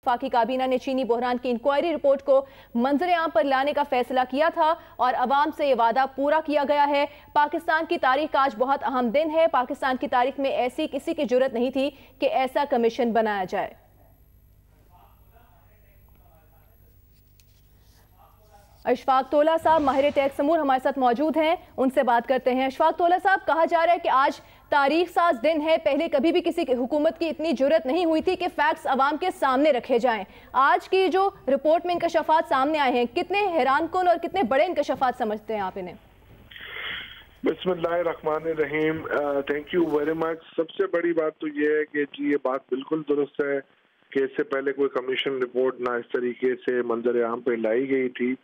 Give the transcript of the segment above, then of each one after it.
वफाकी काबीना ने चीनी बहरान की इंक्वायरी रिपोर्ट को मंजर आम पर लाने का फैसला किया था और अवाम से ये वादा पूरा किया गया है। पाकिस्तान की तारीख का आज बहुत अहम दिन है। पाकिस्तान की तारीख में ऐसी किसी की जुर्रत नहीं थी कि ऐसा कमीशन बनाया जाए। अशफाक तोला साहब माहिर टैक्स अमूर हमारे साथ मौजूद हैं, उनसे बात करते हैं। अशफाक तोला साहब, कहा जा रहा है कि आज तारीख साज दिन है, पहले कभी भी किसी हुकूमत की इतनी जुर्रत नहीं हुई थी कि फैक्ट्स अवाम के सामने रखे जाएं। आज की जो रिपोर्ट में इंकशाफात सामने आए हैं, कितने हैरानकुन और कितने बड़े इंकशाफात समझते हैं आप इन्हें? बिस्मिल्लाहिर्रहमानिर्रहीम, थैंक यू वेरी मच। सबसे बड़ी बात तो ये है कि जी ये बात बिल्कुल दुरुस्त है कि इससे पहले कोई कमीशन रिपोर्ट ना इस तरीके से मंजर आम पे लाई गई थी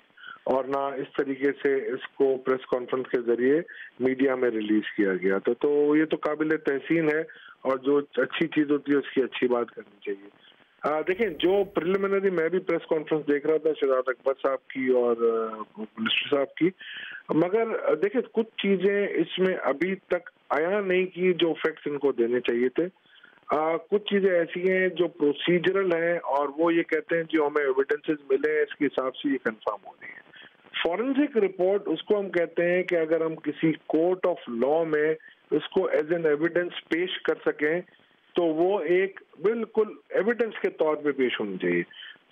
और ना इस तरीके से इसको प्रेस कॉन्फ्रेंस के जरिए मीडिया में रिलीज किया गया था। तो ये तो काबिल तहसीन है और जो अच्छी चीज होती है उसकी अच्छी बात करनी चाहिए। देखें, जो प्रिलिमिनरी मैं भी प्रेस कॉन्फ्रेंस देख रहा था शहजाद अकबर साहब की और मिनिस्टर साहब की, मगर देखें कुछ चीजें इसमें अभी तक आया नहीं कि जो फैक्ट्स इनको देने चाहिए थे। कुछ चीजें ऐसी हैं जो प्रोसीजरल हैं और वो ये कहते हैं जो हमें एविडेंसेस मिले हैं इसके हिसाब से ये कंफर्म हो रही है। फॉरेंसिक रिपोर्ट उसको हम कहते हैं कि अगर हम किसी कोर्ट ऑफ लॉ में उसको एज एन एविडेंस पेश कर सकें तो वो एक बिल्कुल एविडेंस के तौर पे पेश होनी चाहिए।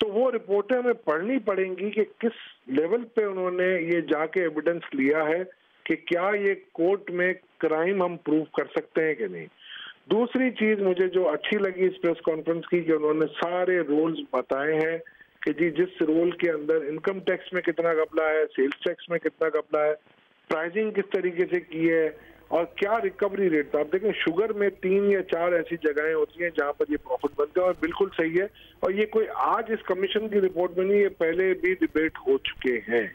तो वो रिपोर्टें हमें पढ़नी पड़ेंगी कि किस लेवल पे उन्होंने ये जाके एविडेंस लिया है कि क्या ये कोर्ट में क्राइम हम प्रूव कर सकते हैं कि नहीं। दूसरी चीज मुझे जो अच्छी लगी इस प्रेस कॉन्फ्रेंस की कि उन्होंने सारे रोल्स बताए हैं कि जी जिस रोल के अंदर इनकम टैक्स में कितना घपला है, सेल्स टैक्स में कितना घपला है, प्राइसिंग किस तरीके से की है और क्या रिकवरी रेट था। आप देखें शुगर में 3 या 4 ऐसी जगहें होती हैं जहां पर ये प्रॉफिट बनते हैं और बिल्कुल सही है। और ये कोई आज इस कमीशन की रिपोर्ट में नहीं, ये पहले भी डिबेट हो चुके हैं,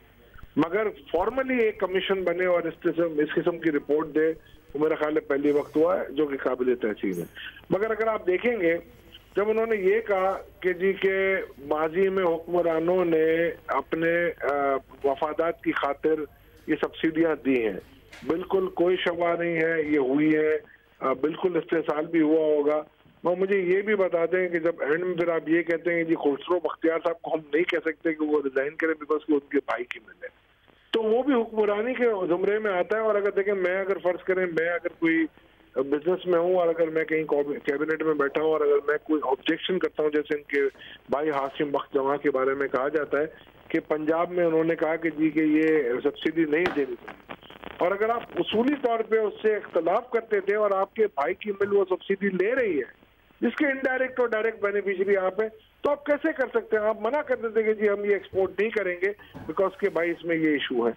मगर फॉर्मली एक कमीशन बने और इस किस्म की रिपोर्ट दे वो मेरा ख्याल है पहली वक्त हुआ है जो कि काबिल तहसीन है। मगर अगर आप देखेंगे जब उन्होंने ये कहा कि जी के माजी में हुक्मरानों ने अपने वफादात की खातिर ये सब्सिडियां दी हैं, बिल्कुल कोई शबा नहीं है, ये हुई है, बिल्कुल इस्तेसाल भी हुआ होगा। और मुझे ये भी बता दें कि जब एंड में फिर आप ये कहते हैं जी खुसरो बख्तियार साहब को हम नहीं कह सकते कि वो रिजाइन करें बिकॉज कि उनके भाई की मिले, तो वो भी हुक्मरानी के जुमरे में आता है। और अगर देखें मैं अगर फर्ज करें मैं अगर कोई बिजनेस में हूँ और अगर मैं कहीं कैबिनेट में बैठा हूँ और अगर मैं कोई ऑब्जेक्शन करता हूँ, जैसे इनके भाई हाशिम बख्त जमा के बारे में कहा जाता है कि पंजाब में उन्होंने कहा कि जी कि ये सब्सिडी नहीं देनी चाहिए, और अगर आप उसूली तौर पे उससे इख्तलाफ करते थे और आपके भाई की मिल वो सब्सिडी ले रही है जिसके इनडायरेक्ट और डायरेक्ट बेनिफिशियरी आप है, तो आप कैसे कर सकते हैं? आप मना कर देते कि जी हम ये एक्सपोर्ट नहीं करेंगे बिकॉज के भाई इसमें ये इशू है।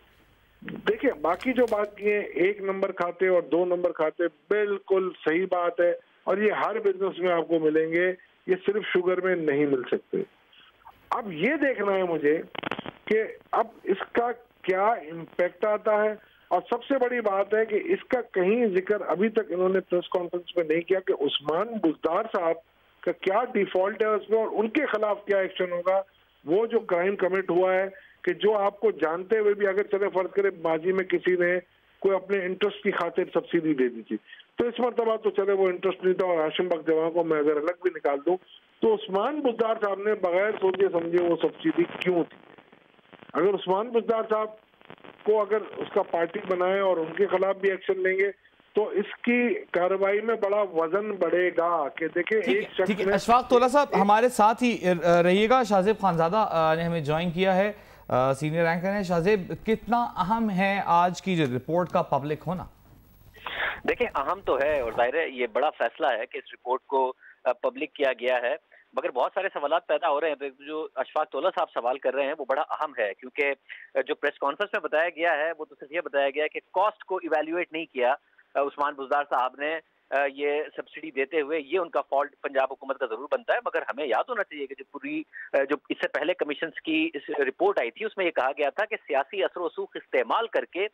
देखिए बाकी जो बात की है 1 नंबर खाते और 2 नंबर खाते बिल्कुल सही बात है और ये हर बिजनेस में आपको मिलेंगे, ये सिर्फ शुगर में नहीं मिल सकते। अब ये देखना है मुझे कि अब इसका क्या इम्पैक्ट आता है, और सबसे बड़ी बात है कि इसका कहीं जिक्र अभी तक इन्होंने प्रेस कॉन्फ्रेंस में नहीं किया कि उस्मान बुज़दार साहब का क्या डिफॉल्ट है उसमें और उनके खिलाफ क्या एक्शन होगा। वो जो क्राइम कमिट हुआ है कि जो आपको जानते हुए भी अगर चले फर्ज करे माजी में किसी ने कोई अपने इंटरेस्ट की खातिर सब्सिडी दे दी थी, तो इस मरतबा तो चले वो इंटरेस्ट नहीं था और हाशिम बख्त जमा को मैं अगर अलग भी निकाल दूं तो उस्मान बुज़दार साहब ने बगैर सोचे समझे वो सब्सिडी क्यों थी। अगर उस्मान बुज़दार साहब को अगर उसका पार्टी बनाए और उनके खिलाफ भी एक्शन लेंगे तो इसकी कार्रवाई में बड़ा वजन बढ़ेगा कि देखें एक शख्स ने। अशफाक तोला साहब हमारे साथ ही रहिएगा। शाहजेब खानजादा ने हमें ज्वाइन किया है, सीनियर रैंकर हैं। शाहजेब, कितना अहम है आज की रिपोर्ट का पब्लिक होना? देखें अहम तो है और जाहिर है ये बड़ा फैसला है कि इस रिपोर्ट को पब्लिक किया गया है, मगर बहुत सारे सवाल पैदा हो रहे हैं। तो जो अशफाक तोला साहब सवाल कर रहे हैं वो बड़ा अहम है, क्योंकि जो प्रेस कॉन्फ्रेंस में बताया गया है वो तो सिर्फ ये बताया गया है कि कॉस्ट को इवेल्युएट नहीं किया उस्मान बुज़दार साहब ने ये सब्सिडी देते हुए। ये उनका फॉल्ट पंजाब हुकूमत का जरूर बनता है, मगर हमें याद होना चाहिए कि जो इससे पहले कमीशन की इस रिपोर्ट आई थी उसमें ये कहा गया था कि सियासी असर वसूख इस्तेमाल करके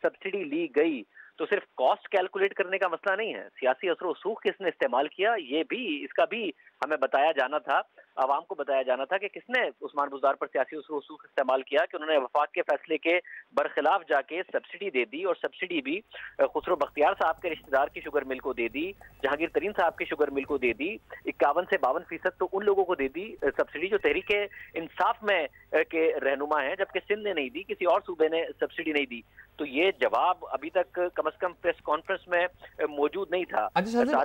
सब्सिडी ली गई। तो सिर्फ कॉस्ट कैलकुलेट करने का मसला नहीं है, सियासी असर रसूख किसने इस्तेमाल किया ये भी, इसका भी हमें बताया जाना था, आवाम को बताया जाना था कि किसने उस्मान बुज़दार पर सियासी असर रसूख इस्तेमाल किया कि उन्होंने वफाक के फैसले के बरखिलाफ जाके सब्सिडी दे दी, और सब्सिडी भी खुसरो बख्तियार साहब के रिश्तेदार की शुगर मिल को दे दी, जहांगीर तरीन साहब की शुगर मिल को दे दी, 51 से 52% तो उन लोगों को दे दी सब्सिडी जो तहरीक इंसाफ में के रहनुमा हैं, जबकि सिंध ने नहीं दी, किसी और सूबे ने सब्सिडी नहीं दी। तो ये जवाब अभी तक कम से कम प्रेस कॉन्फ्रेंस में मौजूद नहीं था। अच्छा,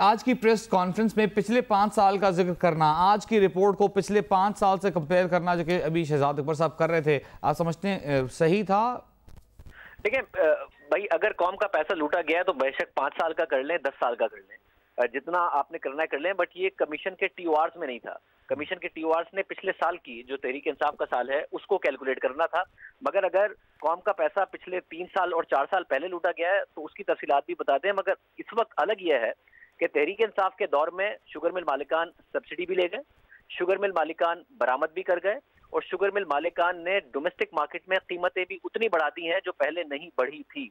आज की प्रेस कॉन्फ्रेंस में पिछले 5 साल का जिक्र करना, आज की रिपोर्ट को पिछले 5 साल से कंपेयर करना, जो कि अभी शहजाद अकबर साहब कर रहे थे, आप समझते हैं सही था? देखिए भाई, अगर कौम का पैसा लूटा गया है तो बेशक 5 साल का कर लें, 10 साल का कर लें, जितना आपने करना है कर लें, बट ये कमीशन के TORs में नहीं था। कमीशन के TORs ने पिछले साल की जो तहरीक इंसाफ का साल है उसको कैलकुलेट करना था, मगर अगर कौम का पैसा पिछले 3 साल और 4 साल पहले लूटा गया है तो उसकी तफसीलात भी बता दें। मगर इस वक्त अलग यह है कि तहरीक इंसाफ के दौर में शुगर मिल मालिकान सब्सिडी भी ले गए, शुगर मिल मालिकान बरामद भी कर गए, और शुगर मिल मालिकान ने डोमेस्टिक मार्केट में कीमतें भी उतनी बढ़ा दी हैं जो पहले नहीं बढ़ी थी।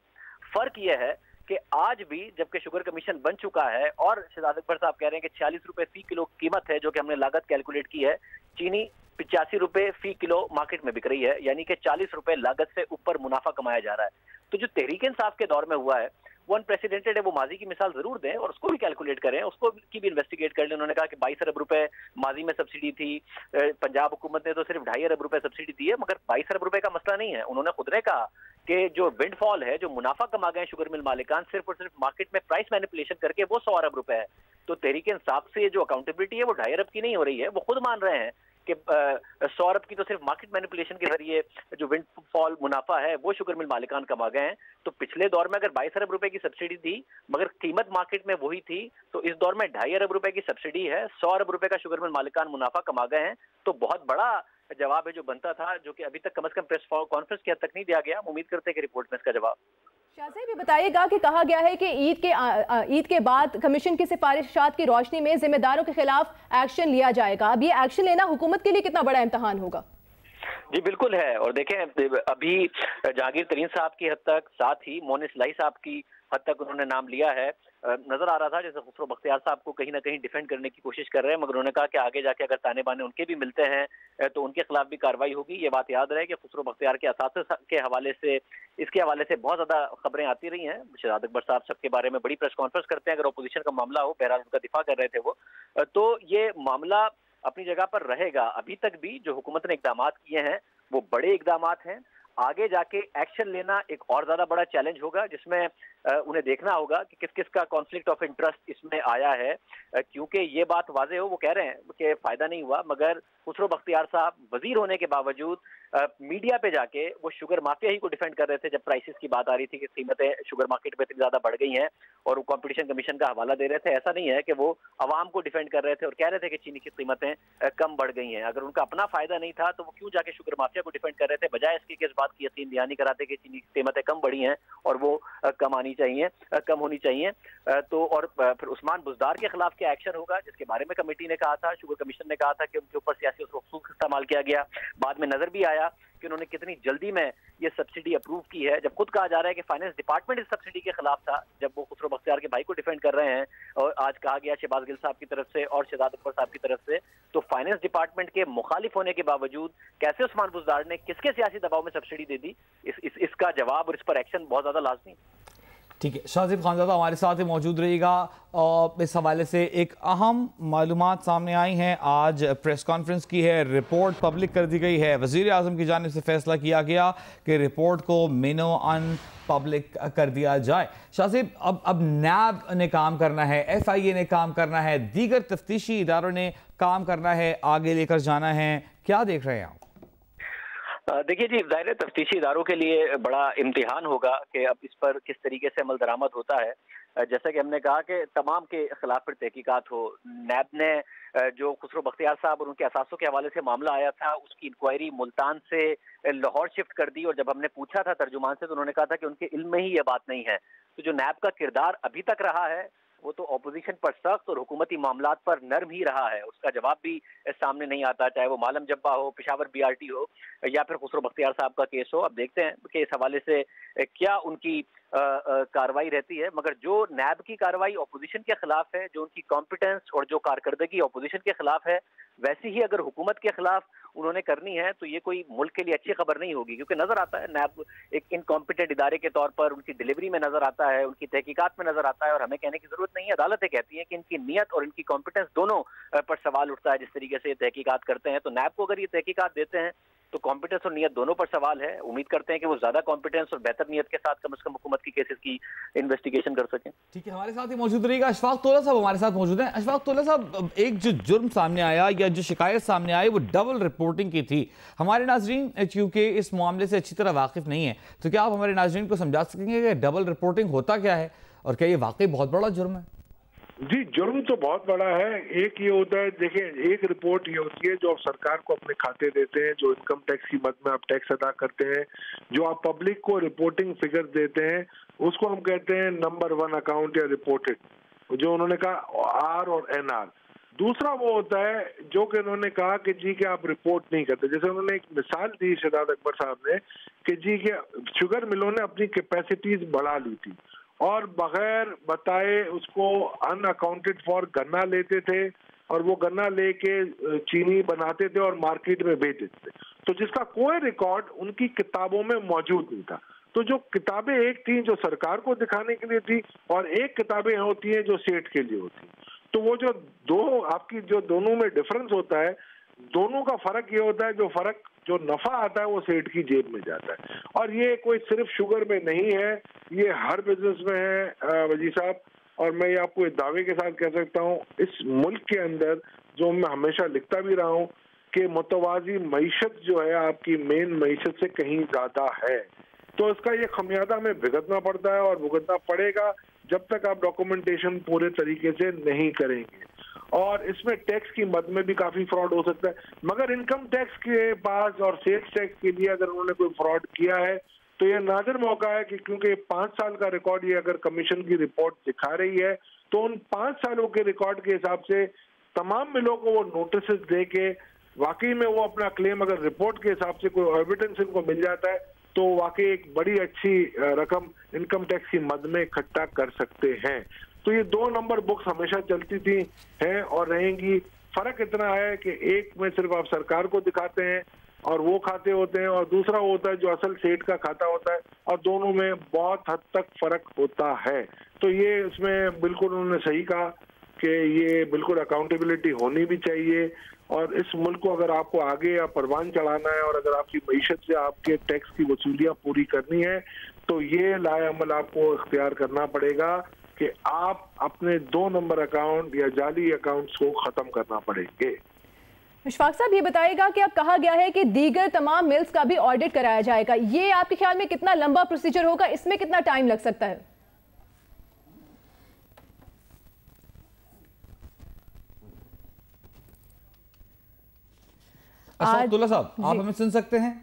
फर्क यह है कि आज भी जबकि शुगर कमीशन बन चुका है और शहजाद अकबर साहब कह रहे हैं कि 46 रुपए फी किलो कीमत है, जो कि हमने लागत कैलकुलेट की है, चीनी 85 रुपए फी किलो मार्केट में बिक रही है, यानी कि 40 रुपए लागत से ऊपर मुनाफा कमाया जा रहा है। तो जो तहरीक इंसाफ के दौर में हुआ है वो अनप्रेसिडेंटेड है। वो माजी की मिसाल जरूर दें और उसको भी कैलकुलेट करें, उसको की भी इन्वेस्टिगेट कर लें। उन्होंने कहा कि 22 अरब रुपए माजी में सब्सिडी थी, पंजाब हुकूमत ने तो सिर्फ 2.5 अरब रुपए सब्सिडी दी है, मगर 22 अरब रुपए का मसला नहीं है। उन्होंने खुद ने कहा कि जो विंडफॉल है, जो मुनाफा कमा गए शुगर मिल मालिकान सिर्फ और सिर्फ मार्केट में प्राइस मैनिपुलेशन करके, वो 100 अरब रुपए है। तो तहरीक इंसाफ से जो अकाउंटेबिलिटी है वो 2.5 अरब की नहीं हो रही है। वो खुद मान रहे हैं कि 100 अरब की तो सिर्फ मार्केट मैनिपुलेशन के जरिए जो विंडफॉल मुनाफा है वो शुगर मिल मालिकान कमा गए हैं। तो पिछले दौर में अगर 22 अरब रुपए की सब्सिडी दी मगर कीमत मार्केट में वही थी, तो इस दौर में 2.5 अरब रुपए की सब्सिडी है, 100 अरब रुपए का शुगर मिल मालिकान मुनाफा कमा गए हैं। तो बहुत बड़ा जवाब है जो बनता था, जो कि अभी तक कम से कम प्रेस कॉन्फ्रेंस की हद तक नहीं दिया गया। उम्मीद करते हैं कि रिपोर्ट में इसका जवाब। शाह साहब, ये बताइएगा कि कहा गया है कि ईद के बाद कमीशन की सिफारिशात की रोशनी में जिम्मेदारों के खिलाफ एक्शन लिया जाएगा। अब ये एक्शन लेना हुकूमत के लिए कितना बड़ा इम्तिहान होगा? जी बिल्कुल है, और देखें अभी जहांगीर तरीन साहब की हद तक, साथ ही मोइन इस्लाही साहब की हद तक उन्होंने नाम लिया है। नजर आ रहा था जैसे खुसरो बख्तियार साहब को कहीं ना कहीं डिफेंड करने की कोशिश कर रहे हैं, मगर उन्होंने कहा कि आगे जाके अगर ताने बाने उनके भी मिलते हैं तो उनके खिलाफ भी कार्रवाई होगी। ये बात याद रहे कि खुसरो बख्तियार के असासे के हवाले से, इसके हवाले से बहुत ज्यादा खबरें आती रही हैं। शहजाद अकबर साहब सबके बारे में बड़ी प्रेस कॉन्फ्रेंस करते हैं अगर अपोजिशन का मामला हो, बहरहाल उनका दिफा कर रहे थे वो। तो ये मामला अपनी जगह पर रहेगा। अभी तक भी जो हुकूमत ने इकदाम किए हैं वो बड़े इकदाम हैं। आगे जाके एक्शन लेना एक और ज्यादा बड़ा चैलेंज होगा, जिसमें उन्हें देखना होगा कि किस किस का कॉन्फ्लिक्ट ऑफ इंटरेस्ट इसमें आया है। क्योंकि ये बात वाजे हो, वो कह रहे हैं कि फायदा नहीं हुआ, मगर खुसरो बख्तियार साहब वजीर होने के बावजूद मीडिया पे जाके वो शुगर माफिया ही को डिफेंड कर रहे थे जब प्राइसेस की बात आ रही थी कि कीमतें शुगर मार्केट में इतनी ज्यादा बढ़ गई हैं, और वो कंपटीशन कमीशन का हवाला दे रहे थे। ऐसा नहीं है कि वो अवाम को डिफेंड कर रहे थे और कह रहे थे कि चीनी की कीमतें कम बढ़ गई हैं। अगर उनका अपना फायदा नहीं था तो वो क्यों जाके शुगर माफिया को डिफेंड कर रहे थे, बजाय इसके कि इस बात की यकीन दहानी कराते कि चीनी की कीमतें कम बढ़ी हैं और वो कम आनी चाहिए, कम होनी चाहिए। तो और फिर उस्मान बुज़दार के खिलाफ क्या एक्शन होगा, जिसके बारे में कमेटी ने कहा था, शुगर कमीशन ने कहा था कि उनके ऊपर सियासी रसूख इस्तेमाल किया गया। बाद में नजर भी आया कि उन्होंने कितनी जल्दी में ये सब्सिडी अप्रूव की है, जब खुद कहा जा रहा है कि फाइनेंस डिपार्टमेंट इस सब्सिडी के खिलाफ था जब वो खुसरो बख्तियार के भाई को डिफेंड कर रहे हैं। और आज कहा गया शहबाज गिल साहब की तरफ से और शहजाद अकबर साहब की तरफ से, तो फाइनेंस डिपार्टमेंट के मुखालिफ होने के बावजूद कैसे उस्मान बुज़दार ने किसके सियासी दबाव में सब्सिडी दे दी, इसका जवाब और इस पर एक्शन बहुत ज्यादा लाजमी। ठीक है, शाहज़ेब खानज़ादा हमारे साथ ही मौजूद रहिएगा। और इस हवाले से एक अहम मालूमात सामने आई हैं। आज प्रेस कॉन्फ्रेंस की है, रिपोर्ट पब्लिक कर दी गई है। वज़ीर आज़म की जानिब से फैसला किया गया कि रिपोर्ट को मिनो अन पब्लिक कर दिया जाए। शाहज़ेब, अब नैब ने काम करना है, FIA ने काम करना है, दीगर तफ्तीशी इदारों ने काम करना है, आगे लेकर जाना है, क्या देख रहे हैं आप? देखिए जी, ज़ाहिर तफ्तीशी इदारों के लिए बड़ा इम्तिहान होगा कि अब इस पर किस तरीके से अमल दरामद होता है। जैसा कि हमने कहा कि तमाम के खिलाफ फिर तहकीकात हो। नैब ने जो खुसरो बख्तियार साहब और उनके असासों के हवाले से मामला आया था, उसकी इंक्वायरी मुल्तान से लाहौर शिफ्ट कर दी, और जब हमने पूछा था तर्जुमान से तो उन्होंने कहा था कि उनके इल्म में ही ये बात नहीं है। तो जो नैब का किरदार अभी तक रहा है वो तो अपोजिशन पर सख्त और हुकूमती मामलात पर नर्म ही रहा है, उसका जवाब भी सामने नहीं आता, चाहे वो मालम जब्बा हो, पेशावर BRT हो या फिर खुसरो बख्तियार साहब का केस हो। अब देखते हैं कि इस हवाले से क्या उनकी कार्रवाई रहती है, मगर जो नैब की कार्रवाई अपोजिशन के खिलाफ है, जो उनकी कॉम्पिटेंस और जो कारकर्दगी अपोजिशन के खिलाफ है, वैसी ही अगर हुकूमत के खिलाफ उन्होंने करनी है तो ये कोई मुल्क के लिए अच्छी खबर नहीं होगी, क्योंकि नजर आता है नैब एक इनकॉम्पिटेंट इदारे के तौर पर उनकी डिलीवरी में नजर आता है, उनकी तहकीकात में नजर आता है, और हमें कहने की जरूरत नहीं है, अदालतें कहती हैं कि इनकी नीयत और इनकी कॉम्पिटेंस दोनों पर सवाल उठता है जिस तरीके से ये तहकीकात करते हैं। तो नैब को अगर ये तहकीकात देते हैं तो कॉम्पिटेंस और नीयत दोनों पर सवाल है। उम्मीद करते हैं कि वो ज्यादा कॉम्पिटेंस और बेहतर नीयत के साथ कम से कम हुकूमत की केसेस की इन्वेस्टिगेशन कर सकें। ठीक है, हमारे साथ ही मौजूद रहेगा अशफाक तोला साहब, हमारे साथ मौजूद हैं। अशफाक तोला साहब, एक जो जुर्म सामने आया या जो शिकायत सामने आई वो डबल रिपोर्टिंग की थी। हमारे नाजरीन क्योंकि इस मामले से अच्छी तरह वाकिफ नहीं है, तो क्या आप हमारे नाजरीन को समझा सकेंगे कि डबल रिपोर्टिंग होता क्या है और क्या ये वाकई बहुत बड़ा जुर्म है? जी, जुर्म तो बहुत बड़ा है। एक ये होता है, देखिए, एक रिपोर्ट ये होती है जो आप सरकार को अपने खाते देते हैं, जो इनकम टैक्स की मद में आप टैक्स अदा करते हैं, जो आप पब्लिक को रिपोर्टिंग फिगर देते हैं, उसको हम कहते हैं नंबर 1 अकाउंट या रिपोर्टेड, जो उन्होंने कहा आर और NR। दूसरा वो होता है जो कि उन्होंने कहा कि जी कि आप रिपोर्ट नहीं करते। जैसे उन्होंने एक मिसाल दी शहजाद अकबर साहब ने कि जी के शुगर मिलों ने अपनी कैपेसिटीज बढ़ा ली थी और बगैर बताए उसको अनअकाउंटेड फॉर गन्ना लेते थे और वो गन्ना लेके चीनी बनाते थे और मार्केट में बेच देते थे, तो जिसका कोई रिकॉर्ड उनकी किताबों में मौजूद नहीं था। तो जो किताबें एक थी जो सरकार को दिखाने के लिए थी और एक किताबें होती हैं जो सेठ के लिए होती, तो वो जो दो आपकी जो दोनों में डिफरेंस होता है, दोनों का फर्क ये होता है, जो नफा आता है वो सेठ की जेब में जाता है। और ये कोई सिर्फ शुगर में नहीं है, ये हर बिजनेस में है वजी साहब। और मैं ये आपको एक दावे के साथ कह सकता हूँ, इस मुल्क के अंदर, जो मैं हमेशा लिखता भी रहा हूँ, कि मुतवाजी मईशत जो है आपकी मेन मईशत से कहीं ज्यादा है। तो इसका ये खमियाजा में भुगतना पड़ता है और भुगतना पड़ेगा जब तक आप डॉक्यूमेंटेशन पूरे तरीके से नहीं करेंगे। और इसमें टैक्स की मद में भी काफी फ्रॉड हो सकता है, मगर इनकम टैक्स के पास और सेल्स टैक्स के लिए अगर उन्होंने कोई फ्रॉड किया है तो ये नादिर मौका है कि क्योंकि 5 साल का रिकॉर्ड ये अगर कमीशन की रिपोर्ट दिखा रही है, तो उन 5 सालों के रिकॉर्ड के हिसाब से तमाम मिलों को वो नोटिस दे के वाकई में वो अपना क्लेम अगर रिपोर्ट के हिसाब से कोई एविडेंस इनको मिल जाता है तो वाकई एक बड़ी अच्छी रकम इनकम टैक्स की मद में इकट्ठा कर सकते हैं। तो ये 2 नंबर बुक्स हमेशा चलती थी, हैं और रहेंगी। फर्क इतना है कि एक में सिर्फ आप सरकार को दिखाते हैं और वो खाते होते हैं, और दूसरा होता है जो असल सेठ का खाता होता है, और दोनों में बहुत हद तक फर्क होता है। तो ये इसमें बिल्कुल उन्होंने सही कहा कि ये बिल्कुल अकाउंटेबिलिटी होनी भी चाहिए। और इस मुल्क को अगर आपको आगे या परवान चढ़ाना है और अगर आपकी मईशत से आपके टैक्स की वसूलियाँ पूरी करनी है तो ये लाएअमल आपको इख्तियार करना पड़ेगा कि आप अपने 2 नंबर अकाउंट या जाली अकाउंट्स को खत्म करना पड़ेंगे। अशफाक साहब, ये बताइएगा कि अब कहा गया है कि दीगर तमाम मिल्स का भी ऑडिट कराया जाएगा, ये आपके ख्याल में कितना लंबा प्रोसीजर होगा, इसमें कितना टाइम लग सकता है? अब्दुल्ला साहब, आप हमें सुन सकते हैं?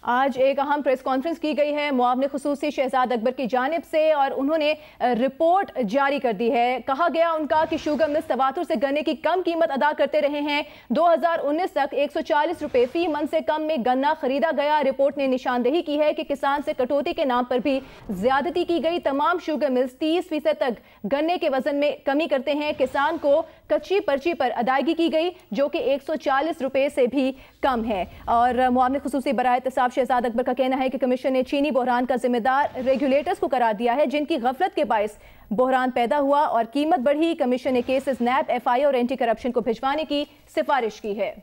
आज एक अहम प्रेस कॉन्फ्रेंस की गई है मुआविन खुसूसी शहजाद अकबर की जानिब से और उन्होंने रिपोर्ट जारी कर दी है। कहा गया उनका कि शुगर मिल्स तवातुर से गन्ने की कम कीमत अदा करते रहे हैं। 2019 तक 140 रुपए फी मन से कम में गन्ना खरीदा गया। रिपोर्ट ने निशानदेही की है कि किसान से कटौती के नाम पर भी ज्यादती की गई। तमाम शुगर मिल्स 30% तक गन्ने के वजन में कमी करते हैं। किसान को कच्ची पर्ची पर अदायगी की गई जो कि 140 रुपए से भी कम है। और मुआविन खुसूसी बराए एहतसाब शहजाद अकबर का कहना है कि कमीशन ने चीनी बहरान का जिम्मेदार रेगुलेटर्स को करार दिया है जिनकी गफलत के बायस बहरान पैदा हुआ और कीमत बढ़ी। कमीशन ने केसेस नैब, FI और एंटी करप्शन को भिजवाने की सिफारिश की है।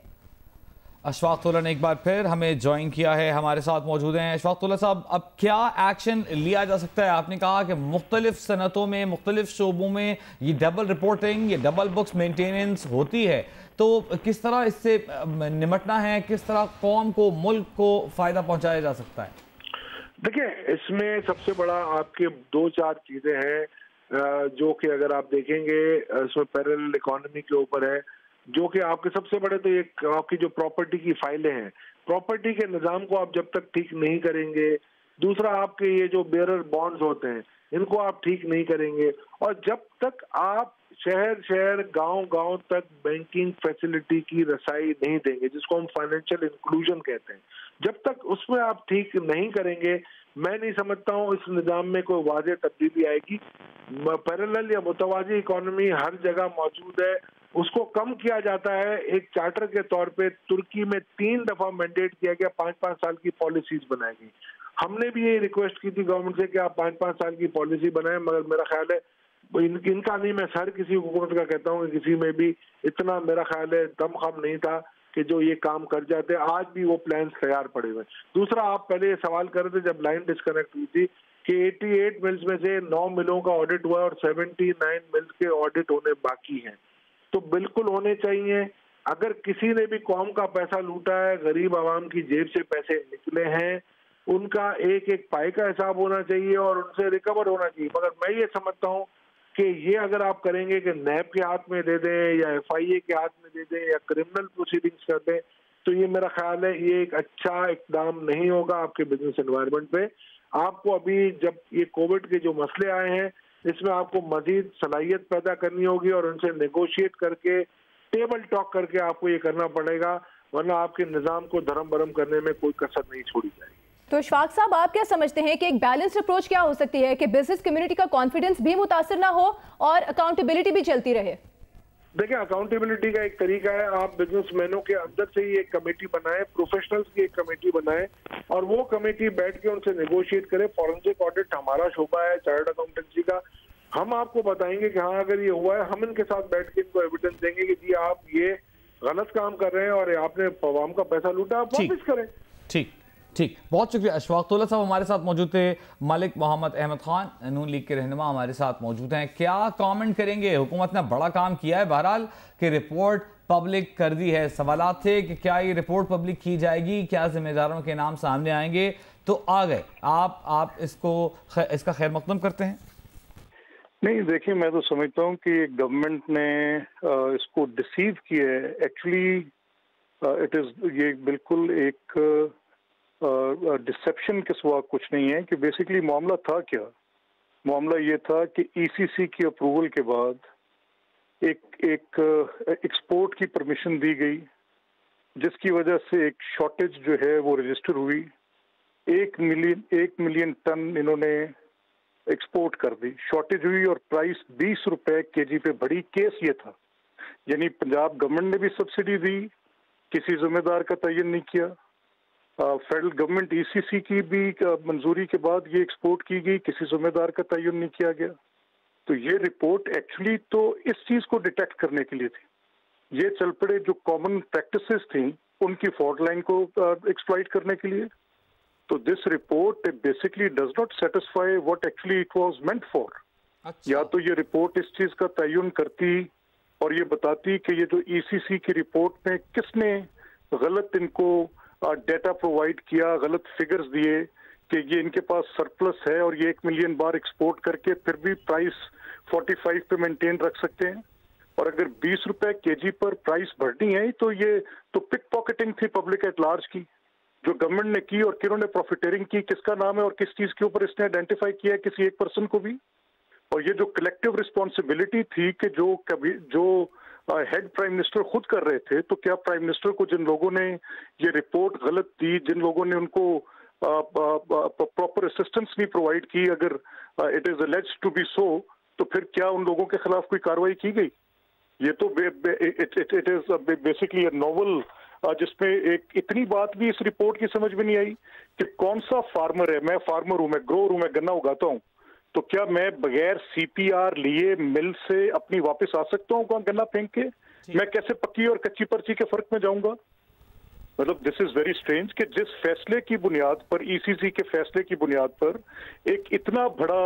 अशफाक तोला ने एक बार फिर हमें ज्वाइन किया है, हमारे साथ मौजूद हैं। अशफाक तोला साहब, अब क्या एक्शन लिया जा सकता है? आपने कहा कि मुख्तलिफ सनतों में, मुख्तलिफ शोबों में ये डबल रिपोर्टिंग, ये डबल बुक्स मेंटेनेंस होती है, तो किस तरह इससे निमटना है, किस तरह कौम को, मुल्क को फ़ायदा पहुँचाया जा सकता है? देखिए, इसमें सबसे बड़ा आपके 2-4 चीज़ें हैं जो कि अगर आप देखेंगे इसमें पैरेलल इकोनॉमी के ऊपर है, जो कि आपके सबसे बड़े तो एक आपकी जो प्रॉपर्टी की फाइलें हैं, प्रॉपर्टी के निज़ाम को आप जब तक ठीक नहीं करेंगे, दूसरा आपके ये जो बेरर बॉन्ड्स होते हैं इनको आप ठीक नहीं करेंगे, और जब तक आप शहर शहर गांव गांव तक बैंकिंग फैसिलिटी की रसाई नहीं देंगे, जिसको हम फाइनेंशियल इंक्लूजन कहते हैं। जब तक उसमें आप ठीक नहीं करेंगे, मैं नहीं समझता हूँ इस निजाम में कोई वाज़ेह तब्दीली आएगी। पैरेलल या मुतवाज़ी इकोनॉमी हर जगह मौजूद है, उसको कम किया जाता है। एक चार्टर के तौर पे तुर्की में 3 दफा मैंडेट किया गया, 5-5 साल की पॉलिसीज बनाई गई। हमने भी ये रिक्वेस्ट की थी गवर्नमेंट से कि आप 5-5 साल की पॉलिसी बनाएं, मगर मेरा ख्याल है इनका नहीं, मैं हर किसी हुकूमत का कहता हूँ कि किसी में भी इतना मेरा ख्याल है दमखम नहीं था कि जो ये काम कर जाते। आज भी वो प्लान्स तैयार पड़े हुए। दूसरा, आप पहले ये सवाल कर रहे थे जब लाइन डिस्कनेक्ट हुई थी कि 88 मिल्स में से 9 मिलों का ऑडिट हुआ और 79 मिल्स के ऑडिट होने बाकी हैं, तो बिल्कुल होने चाहिए। अगर किसी ने भी कौम का पैसा लूटा है, गरीब आवाम की जेब से पैसे निकले हैं, उनका एक एक पाई का हिसाब होना चाहिए और उनसे रिकवर होना चाहिए। मगर मैं ये समझता हूँ कि ये अगर आप करेंगे कि नैब के हाथ में दे दें या FIA के हाथ में दे दें या क्रिमिनल प्रोसीडिंग्स कर दें, तो ये मेरा ख्याल है ये एक अच्छा इकदाम नहीं होगा आपके बिजनेस एनवायरनमेंट पे। आपको अभी जब ये कोविड के जो मसले आए हैं, इसमें आपको मजीद सलाहियत पैदा करनी होगी और उनसे नेगोशिएट करके, टेबल टॉक करके आपको ये करना पड़ेगा, वरना आपके निज़ाम को धर्म भरम करने में कोई कसर नहीं छोड़ी जाएगी। तो इशफाक साहब, आप क्या समझते हैं कि एक बैलेंस्ड अप्रोच क्या हो सकती है कि बिजनेस कम्युनिटी का कॉन्फिडेंस भी मुतासर ना हो और अकाउंटेबिलिटी भी चलती रहे? देखिए, अकाउंटेबिलिटी का एक तरीका है, आप बिजनेसमैनों के अंदर से ही एक कमेटी बनाएं, प्रोफेशनल्स की एक कमेटी बनाएं और वो कमेटी बैठ के उनसे नेगोशिएट करे। फॉरेंसिक ऑडिट हमारा शोबा है, चार्टर्ड अकाउंटेंसी का, हम आपको बताएंगे कि हाँ अगर ये हुआ है, हम इनके साथ बैठ के इनको एविडेंस देंगे कि जी आप ये गलत काम कर रहे हैं और आपने अवाम का पैसा लूटा, आप वापस करें। ठीक ठीक, बहुत शुक्रिया। अशफाक तोला साहब हमारे साथ मौजूद थे। मलिक मोहम्मद अहमद खान, नून लीग के रहनुमा, हमारे साथ मौजूद हैं। क्या कमेंट करेंगे? हुकूमत ने बड़ा काम किया है बहरहाल कि रिपोर्ट पब्लिक कर दी है। सवालात थे कि क्या ये रिपोर्ट पब्लिक की जाएगी, क्या जिम्मेदारों के नाम सामने आएंगे, तो आ गए। आप इसका खैर मकदम करते हैं? नहीं, देखिए, मैं तो समझता हूँ कि गवर्नमेंट ने इसको डिसीव किया है। एक्चुअली इट इज़, ये बिल्कुल एक डिसेप्शन के सिवा कुछ नहीं है कि बेसिकली मामला था क्या। मामला ये था कि ECC की अप्रूवल के बाद एक एक्सपोर्ट की परमिशन दी गई, जिसकी वजह से एक शॉर्टेज जो है वो रजिस्टर हुई। 1 मिलियन टन इन्होंने एक्सपोर्ट कर दी, शॉर्टेज हुई और प्राइस 20 रुपए kg पे बढ़ी। केस ये था, यानी पंजाब गवर्नमेंट ने भी सब्सिडी दी, किसी जिम्मेदार का तयन नहीं किया। फेडरल गवर्नमेंट ECC की भी मंजूरी के बाद ये एक्सपोर्ट की गई, किसी जिम्मेदार का तयन नहीं किया गया। तो ये रिपोर्ट एक्चुअली तो इस चीज को डिटेक्ट करने के लिए थी। ये चल पड़े जो कॉमन प्रैक्टिसेस थी उनकी फॉल्ट लाइन को एक्सप्लॉइट करने के लिए। तो this report basically does not satisfy what actually it was meant for. या तो ये रिपोर्ट इस चीज का तयन करती और ये बताती कि ये जो ECC की रिपोर्ट में किसने गलत इनको डेटा प्रोवाइड किया, गलत फिगर्स दिए कि ये इनके पास सरप्लस है और ये 1 मिलियन बार एक्सपोर्ट करके फिर भी प्राइस 45 पे मेंटेन रख सकते हैं। और अगर 20 रुपए kg पर प्राइस बढ़नी है तो ये तो पिक पॉकेटिंग थी पब्लिक एट लार्ज की, जो गवर्नमेंट ने की। और किन्होंने प्रॉफिटेरिंग की, किसका नाम है और किस चीज के ऊपर इसने आइडेंटिफाई किया किसी एक पर्सन को भी। और ये जो कलेक्टिव रिस्पॉन्सिबिलिटी थी कि जो हेड प्राइम मिनिस्टर खुद कर रहे थे, तो क्या प्राइम मिनिस्टर को जिन लोगों ने ये रिपोर्ट गलत दी, जिन लोगों ने उनको प्रॉपर असिस्टेंस नहीं प्रोवाइड की, अगर it is alleged to be so, तो फिर क्या उन लोगों के खिलाफ कोई कार्रवाई की गई? ये तो इट इज बेसिकली नॉवल, जिसमें एक इतनी बात भी इस रिपोर्ट की समझ में नहीं आई कि कौन सा फार्मर है। मैं फार्मर हूं, मैं ग्रोअर हूं, मैं गन्ना उगाता हूं, तो क्या मैं बगैर CPR लिए मिल से अपनी वापस आ सकता हूँ गन्ना फेंक के? मैं कैसे पक्की और कच्ची पर्ची के फर्क में जाऊंगा? मतलब दिस इज वेरी स्ट्रेंज कि जिस फैसले की बुनियाद पर, ECC के फैसले की बुनियाद पर एक इतना बड़ा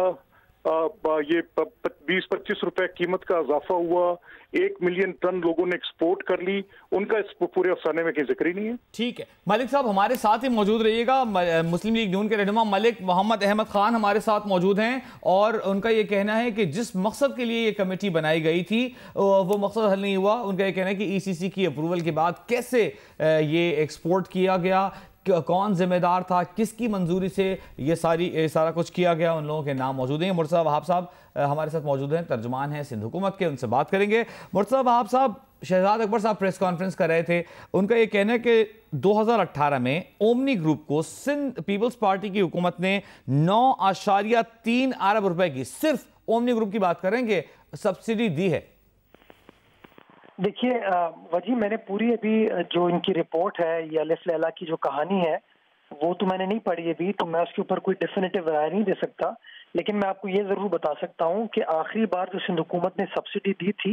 ये 20-25 रुपए कीमत का इजाफा हुआ, 1 मिलियन टन लोगों ने एक्सपोर्ट कर ली, उनका इस पूरे अफसाने में कोई जिक्र ही नहीं है। ठीक है, मलिक साहब हमारे साथ ही मौजूद रहिएगा। मुस्लिम लीग नून के रहनुमा मलिक मोहम्मद अहमद खान हमारे साथ मौजूद हैं और उनका ये कहना है कि जिस मकसद के लिए ये कमेटी बनाई गई थी वो मकसद हल नहीं हुआ। उनका ये कहना है कि ECC की अप्रूवल के बाद कैसे ये एक्सपोर्ट किया गया, कौन जिम्मेदार था, किसकी मंजूरी से ये सारा कुछ किया गया, उन लोगों के नाम मौजूद हैं। मुर्तज़ा वहाब साहब हमारे साथ मौजूद हैं, तर्जुमान हैं सिंध हुकूमत के, उनसे बात करेंगे। मुर्तज़ा वहाब साहब, शहजाद अकबर साहब प्रेस कॉन्फ्रेंस कर रहे थे, उनका ये कहना है कि 2018 में ओमनी ग्रुप को सिंध पीपल्स पार्टी की हुकूमत ने 9.3 अरब रुपए की, सिर्फ ओमनी ग्रुप की बात करेंगे, सब्सिडी दी है। देखिए वजी, मैंने पूरी अभी जो इनकी रिपोर्ट है, ये अलिफ लैला की जो कहानी है, वो तो मैंने नहीं पढ़ी अभी, तो मैं उसके ऊपर कोई डेफिनेटिव राय नहीं दे सकता। लेकिन मैं आपको ये जरूर बता सकता हूँ कि आखिरी बार जो सिंध हुकूमत ने सब्सिडी दी थी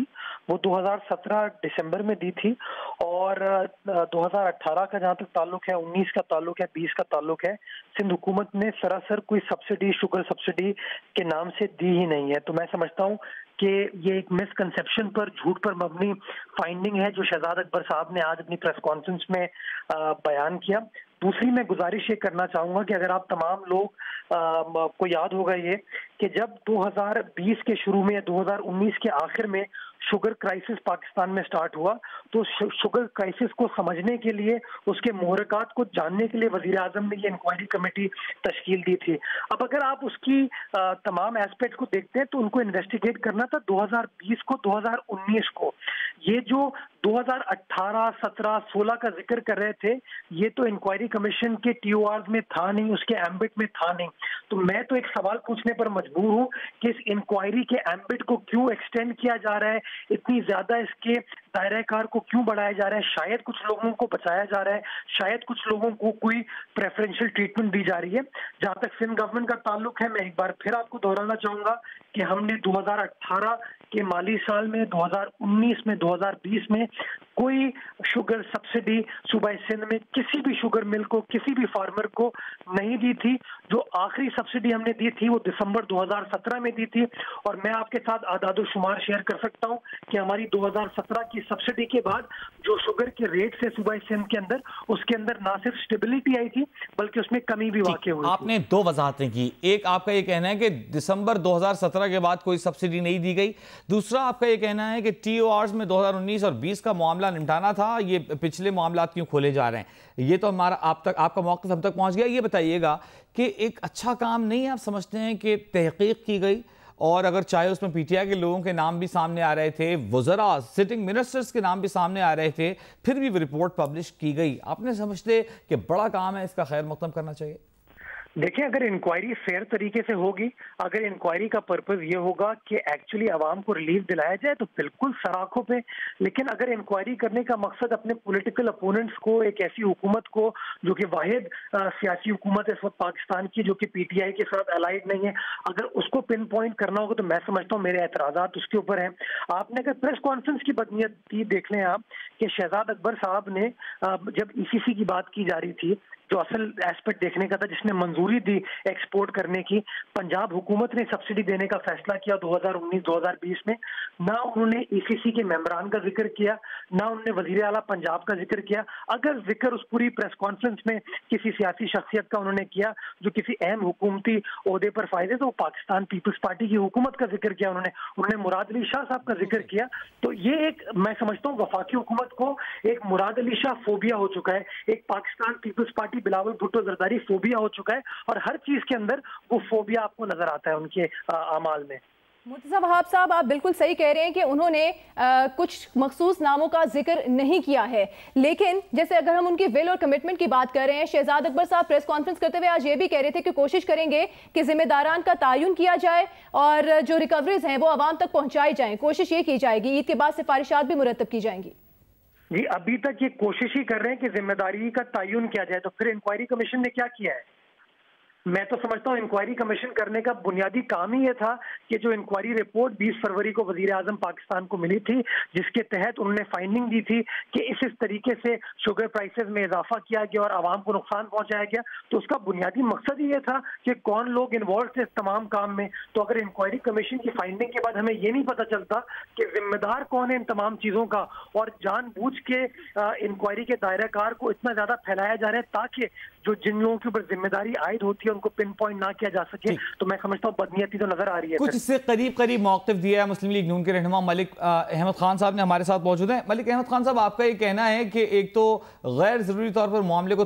वो 2017 दिसंबर में दी थी, और 2018 का जहाँ तक ताल्लुक है, 19 का ताल्लुक है, 20 का ताल्लुक है, सिंध हुकूमत ने सरासर कोई सब्सिडी शुगर सब्सिडी के नाम से दी ही नहीं है। तो मैं समझता हूँ कि ये एक मिसकंसेप्शन पर, झूठ पर मबनी फाइंडिंग है जो शहजाद अकबर साहब ने आज अपनी प्रेस कॉन्फ्रेंस में बयान किया। दूसरी मैं गुजारिश ये करना चाहूँगा कि अगर आप तमाम लोग को याद होगा ये कि जब 2020 के शुरू में या 2019 के आखिर में शुगर क्राइसिस पाकिस्तान में स्टार्ट हुआ, तो शुगर क्राइसिस को समझने के लिए, उसके मुहरकात को जानने के लिए वज़ीर आज़म ने ये इंक्वायरी कमेटी तश्कील दी थी। अब अगर आप उसकी तमाम एस्पेक्ट को देखते हैं तो उनको इन्वेस्टिगेट करना था 2020 को, 2019 को। ये जो 2018, 17, 16 का जिक्र कर रहे थे, ये तो इंक्वायरी कमीशन के TORs में था नहीं, उसके एम्बिट में था नहीं। तो मैं तो एक सवाल पूछने पर मजबूर हूँ कि इस इंक्वायरी के एम्बिट को क्यों एक्सटेंड किया जा रहा है, इतनी ज्यादा इसके दायरा कार को क्यों बढ़ाया जा रहा है। शायद कुछ लोगों को बचाया जा रहा है, शायद कुछ लोगों को कोई प्रेफरेंशियल ट्रीटमेंट दी जा रही है। जहां तक सिंध गवर्नमेंट का ताल्लुक है, मैं एक बार फिर आपको दोहराना चाहूंगा कि हमने 2018 के माली साल में, 2019 में, 2020 में कोई शुगर सब्सिडी सूबा सिंध में किसी भी शुगर मिल को, किसी भी फार्मर को नहीं दी थी। जो आखिरी सब्सिडी हमने दी थी वो दिसंबर 2017 में दी थी, और मैं आपके साथ आदाद शुमार शेयर कर सकता हूं कि हमारी 2017 की सब्सिडी के बाद जो शुगर के रेट से सूबा सिंध के अंदर, उसके अंदर ना सिर्फ स्टेबिलिटी आई थी बल्कि उसमें कमी भी वाक़ई हुई। आपने दो वजाहतें की, एक आपका ये कहना है कि दिसंबर 2017 के बाद कोई सब्सिडी नहीं दी गई, दूसरा आपका ये कहना है कि TORs में 2019 और 20 का मामला निपटाना था, ये पिछले मामला क्यों खोले जा रहे हैं। ये तो हमारा आपका मौक़िफ़ हम तक पहुंच गया। ये बताइएगा कि एक अच्छा काम नहीं आप समझते हैं कि तहकीक की गई, और अगर चाहे उसमें PTI के लोगों के नाम भी सामने आ रहे थे, वज़रा, सिटिंग मिनिस्टर्स के नाम भी सामने आ रहे थे, फिर भी रिपोर्ट पब्लिश की गई, आपने समझते कि बड़ा काम है, इसका खैर मक़दम करना चाहिए? देखिए, अगर इंक्वायरी फेयर तरीके से होगी, अगर इंक्वायरी का पर्पस ये होगा कि एक्चुअली आवाम को रिलीफ दिलाया जाए, तो बिल्कुल सराखों पे। लेकिन अगर इंक्वायरी करने का मकसद अपने पॉलिटिकल अपोनेंट्स को, एक ऐसी हुकूमत को जो कि वाहिद सियासी हुकूमत इस वक्त पाकिस्तान की, जो कि PTI के साथ अलाइड नहीं है, अगर उसको पिन पॉइंट करना होगा, तो मैं समझता हूँ मेरे एतराज़ात उसके ऊपर हैं। आपने अगर प्रेस कॉन्फ्रेंस की बदनीयती देख लें आप, कि शहजाद अकबर साहब ने जब ECC की बात की जा रही थी, जो असल एस्पेक्ट देखने का था, जिसने मंजूरी दी एक्सपोर्ट करने की, पंजाब हुकूमत ने सब्सिडी देने का फैसला किया 2019-2020 में। ना उन्होंने ECC के मेंबरान का जिक्र किया, ना उन्होंने वजीर आला पंजाब का जिक्र किया। अगर जिक्र उस पूरी प्रेस कॉन्फ्रेंस में किसी सियासी शख्सियत का उन्होंने किया जो किसी अहम हुकूमती ओहदे पर फायज है, तो पाकिस्तान पीपल्स पार्टी की हुकूमत का जिक्र किया उन्होंने मुराद अली शाह साहब का जिक्र किया। तो ये एक, मैं समझता हूँ वफाकी हुकूमत को एक मुराद अली शाह फोबिया हो चुका है, एक Pakistan Peoples Party Bilawal Bhutto Zardari phobia हो चुका है, और हर चीज के अंदर वो फोबिया आपको नजर आता है उनके आमाल में। मुर्तज़ा वहाब साहब, आप बिल्कुल सही कह रहे हैं कि उन्होंने कुछ मखसूस नामों का जिक्र नहीं किया है, लेकिन जैसे अगर हम उनकी विल और कमिटमेंट की बात कर रहे हैं, शहजाद अकबर साहब प्रेस कॉन्फ्रेंस करते हुए आज ये भी कह रहे थे कि कोशिश करेंगे कि जिम्मेदारान का तायुन किया जाए और जो रिकवरीज हैं वो आवाम तक पहुंचाई जाएं, कोशिश ये की जाएगी, ईद के बाद सिफारिशात भी मुरतब की जाएंगी। जी, अभी तक ये कोशिश ही कर रहे हैं कि जिम्मेदारी का तायुन किया जाए, तो फिर इंक्वायरी कमीशन ने क्या किया है? मैं तो समझता हूँ इंक्वायरी कमीशन करने का बुनियादी काम ही ये था कि जो इंक्वायरी रिपोर्ट 20 फरवरी को वजीर आजम पाकिस्तान को मिली थी, जिसके तहत उन्होंने फाइंडिंग दी थी कि इस तरीके से शुगर प्राइसेस में इजाफा किया गया और आवाम को नुकसान पहुंचाया गया, तो उसका बुनियादी मकसद ही ये था कि कौन लोग इन्वॉल्व थे इस तमाम काम में। तो अगर इंक्वायरी कमीशन की फाइंडिंग के बाद हमें ये नहीं पता चलता कि जिम्मेदार कौन है इन तमाम चीज़ों का, और जानबूझ के इंक्वायरी के दायरा कार को इतना ज़्यादा फैलाया जा रहा है ताकि जो जिन लोगों के ऊपर जिम्मेदारी आयद होती है उनको पिन पॉइंट ना किया जा सके, तो मैं समझता हूँ बदनीयती तो नजर आ रही है। कुछ इससे करीब मौक़िफ़ दिया है मुस्लिम लीग नून के रहनुमा मलिक अहमद खान साहब ने हमारे साथ मौजूद हैं। मलिक अहमद खान साहब, आपका ये कहना है कि एक तो गैर ज़रूरी तौर पर मामले को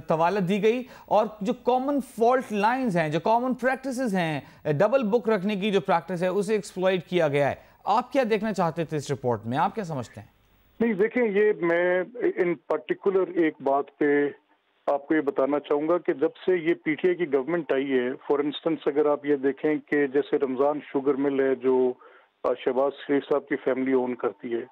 तवालत दी गई और जो कॉमन फॉल्ट लाइंस हैं, जो कॉमन प्रैक्टिसेस हैं, डबल बुक रखने की जो प्रैक्टिस है, उसे एक्सप्लॉइट किया गया है। आप क्या देखना चाहते थे इस रिपोर्ट में, आप क्या समझते हैं? नहीं देखें, ये मैं इन पर्टिकुलर एक बात पे आपको ये बताना चाहूँगा कि जब से ये पीटीआई की गवर्नमेंट आई है, फॉर इंस्टेंस अगर आप ये देखें कि जैसे रमज़ान शुगर मिल है जो शहबाज शरीफ साहब की फैमिली ओन करती है,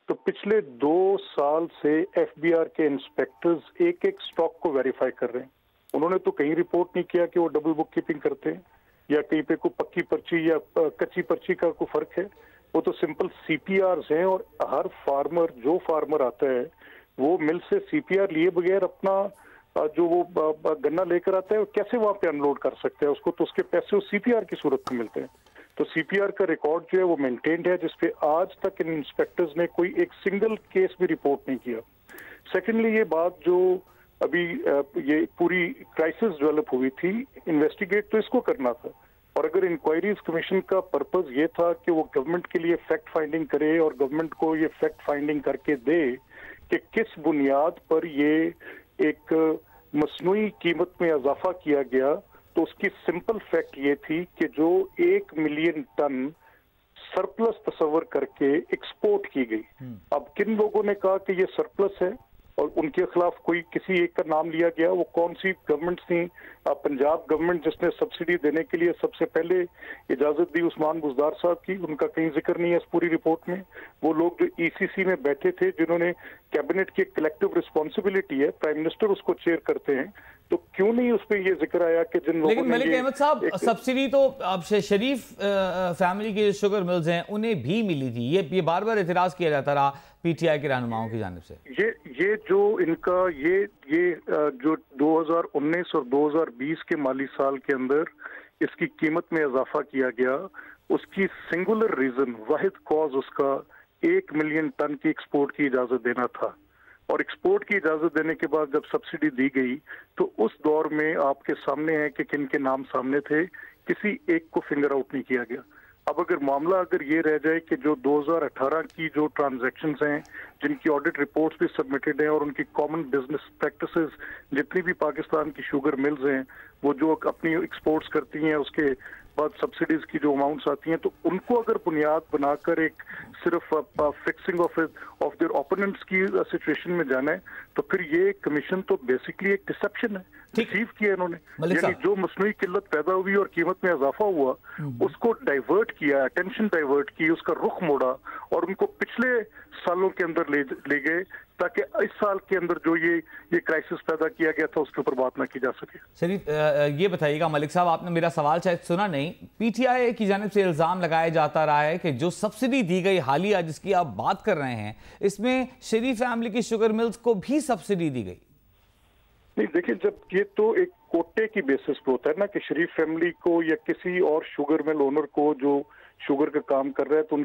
तो पिछले 2 साल से एफबीआर के इंस्पेक्टर्स एक एक स्टॉक को वेरीफाई कर रहे हैं। उन्होंने तो कहीं रिपोर्ट नहीं किया कि वो डबल बुक कीपिंग करते हैं या कहीं पे कोई पक्की पर्ची या कच्ची पर्ची का कोई फर्क है। वो तो सिंपल सीपीआर हैं और हर फार्मर, जो फार्मर आता है वो मिल से सीपीआर लिए बगैर अपना जो वो गन्ना लेकर आता है वो कैसे वहां पे अनलोड कर सकते हैं उसको, तो उसके पैसे उस सीपीआर की सूरत में मिलते हैं। तो सीपीआर का रिकॉर्ड जो है वो मेंटेन्ड है, जिसपे आज तक इन इंस्पेक्टर्स ने कोई एक सिंगल केस भी रिपोर्ट नहीं किया। सेकेंडली, ये बात जो अभी ये पूरी क्राइसिस डेवलप हुई थी, इन्वेस्टिगेट तो इसको करना था, और अगर इंक्वायरीज कमीशन का पर्पस ये था कि वो गवर्नमेंट के लिए फैक्ट फाइंडिंग करे और गवर्नमेंट को ये फैक्ट फाइंडिंग करके दे कि किस बुनियाद पर ये एक मसनूई कीमत में इजाफा किया गया, तो उसकी सिंपल फैक्ट ये थी कि जो 1 मिलियन टन सरप्लस तस्वर करके एक्सपोर्ट की गई। अब किन लोगों ने कहा कि ये सरप्लस है और उनके खिलाफ कोई किसी एक का नाम लिया गया, वो कौन सी गवर्नमेंट थी? पंजाब गवर्नमेंट जिसने सब्सिडी देने के लिए सबसे पहले इजाजत दी उस्मान बुजदार साहब की, उनका कहीं जिक्र नहीं है इस पूरी रिपोर्ट में। वो लोग जो ईसीसी में बैठे थे, जिन्होंने कैबिनेट की कलेक्टिव रिस्पॉन्सिबिलिटी है, प्राइम मिनिस्टर उसको चेयर करते हैं, तो क्यों नहीं उस पर ये जिक्र आया कि जिन लोगों लेकिन मलिक अहमद साहब, सब्सिडी तो अब शरीफ फैमिली के शुगर मिल्स हैं उन्हें भी मिली थी, ये बार बार एतराज किया जाता रहा पीटीआई के रहनुमाओं की जानिब से। ये जो इनका ये जो 2019 और 2020 के माली साल के अंदर इसकी कीमत में इजाफा किया गया, उसकी सिंगुलर रीजन, वाहिद कॉज उसका 1 मिलियन टन की एक्सपोर्ट की इजाजत देना था। और एक्सपोर्ट की इजाजत देने के बाद जब सब्सिडी दी गई, तो उस दौर में आपके सामने है कि किन के नाम सामने थे, किसी एक को फिंगर आउट नहीं किया गया। अब अगर मामला अगर ये रह जाए कि जो 2018 की जो ट्रांजैक्शंस हैं, जिनकी ऑडिट रिपोर्ट्स भी सबमिटेड हैं और उनकी कॉमन बिजनेस प्रैक्टिसेस जितनी भी पाकिस्तान की शुगर मिल्स हैं वो जो अपनी एक्सपोर्ट्स करती हैं, उसके बाद सब्सिडीज की जो अमाउंट्स आती हैं, तो उनको अगर बुनियाद बनाकर एक सिर्फ फिक्सिंग ऑफ देयर ओपोनेंट्स की सिचुएशन में जाना है, तो फिर ये कमीशन तो बेसिकली एक डिसेप्शन है, डिसीव किया इन्होंने। यानी जो मसनूई किल्लत पैदा हुई और कीमत में इजाफा हुआ, उसको डाइवर्ट किया, अटेंशन डाइवर्ट की, उसका रुख मोड़ा और उनको पिछले सालों के अंदर ले गए, ताकि इस साल के अंदर जो ये क्राइसिस पैदा किया गया था उसके ऊपर बात ना की जा सके। शरीफ, ये बताइएगा मलिक साहब, आपने मेरा सवाल शायद सुना नहीं। पीटीआई की जानिब से इल्जाम लगाया जाता रहा है कि जो सब्सिडी दी गई हालिया जिसकी आप बात कर रहे हैं, इसमें शरीफ फैमिली की शुगर मिल्स को भी सब्सिडी दी गई। नहीं देखिए, जब ये तो एक कोटे की बेसिस पे होता है ना कि शरीफ फैमिली को या किसी और शुगर मिल ओनर को जो शुगर का काम कर रहा है, तो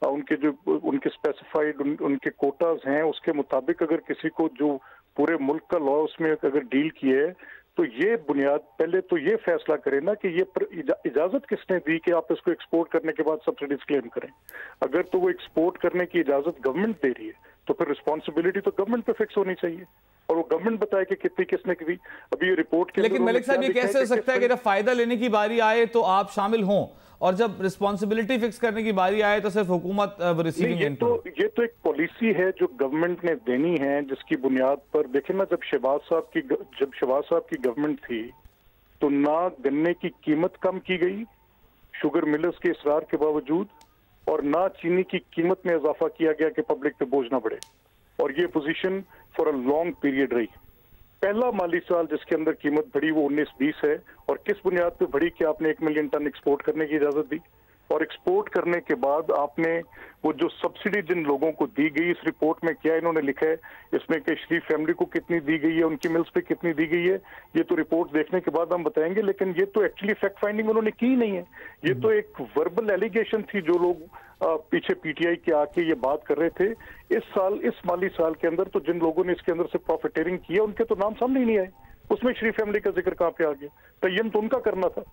उनके स्पेसिफाइड उनके कोटाज हैं, उसके मुताबिक अगर किसी को जो पूरे मुल्क का लॉ उसमें अगर डील किए है, तो ये बुनियाद पहले तो ये फैसला करें ना कि ये इजाजत किसने दी कि आप इसको एक्सपोर्ट करने के बाद सब्सिडीज क्लेम करें। अगर तो वो एक्सपोर्ट करने की इजाजत गवर्नमेंट दे रही है, तो फिर रिस्पॉन्सिबिलिटी तो गवर्नमेंट पे फिक्स होनी चाहिए और वो गवर्नमेंट बताए कि कितनी किसने की। अभी ये रिपोर्ट के लेकिन मलिक साहब, ये कैसे हो सकता है कि जब फायदा लेने की बारी आए तो आप शामिल हों और जब रिस्पॉन्सिबिलिटी फिक्स करने की बारी आए तो सिर्फ हुकूमत रिसीविंग एंड? ये तो एक पॉलिसी है जो गवर्नमेंट ने देनी है, जिसकी बुनियाद पर देखें ना, जब शहबाज साहब की गवर्नमेंट थी तो ना गन्ने की कीमत कम की गई शुगर मिलर्स के इसरार के बावजूद, और ना चीनी की कीमत में इजाफा किया गया कि पब्लिक पे बोझ ना बढ़े, और ये position for a long period रही। पहला माली साल जिसके अंदर कीमत बढ़ी वो 19-20 है, और किस बुनियाद पे बढ़ी कि आपने 1 मिलियन टन एक्सपोर्ट करने की इजाजत दी, और एक्सपोर्ट करने के बाद आपने वो जो सब्सिडी जिन लोगों को दी गई, इस रिपोर्ट में क्या इन्होंने लिखा है इसमें कि शरीफ फैमिली को कितनी दी गई है, उनकी मिल्स पे कितनी दी गई है, ये तो रिपोर्ट देखने के बाद हम बताएंगे, लेकिन ये तो एक्चुअली फैक्ट फाइंडिंग उन्होंने की नहीं है। ये तो एक वर्बल एलिगेशन थी, जो लोग पीछे पीटीआई के आके ये बात कर रहे थे। इस माली साल के अंदर तो जिन लोगों ने इसके अंदर से प्रॉफिटेरिंग किया उनके तो नाम सामने ही नहीं आए, उसमें शरीफ फैमिली का जिक्र कहाँ पे आ गया? तय्यम तो उनका करना था,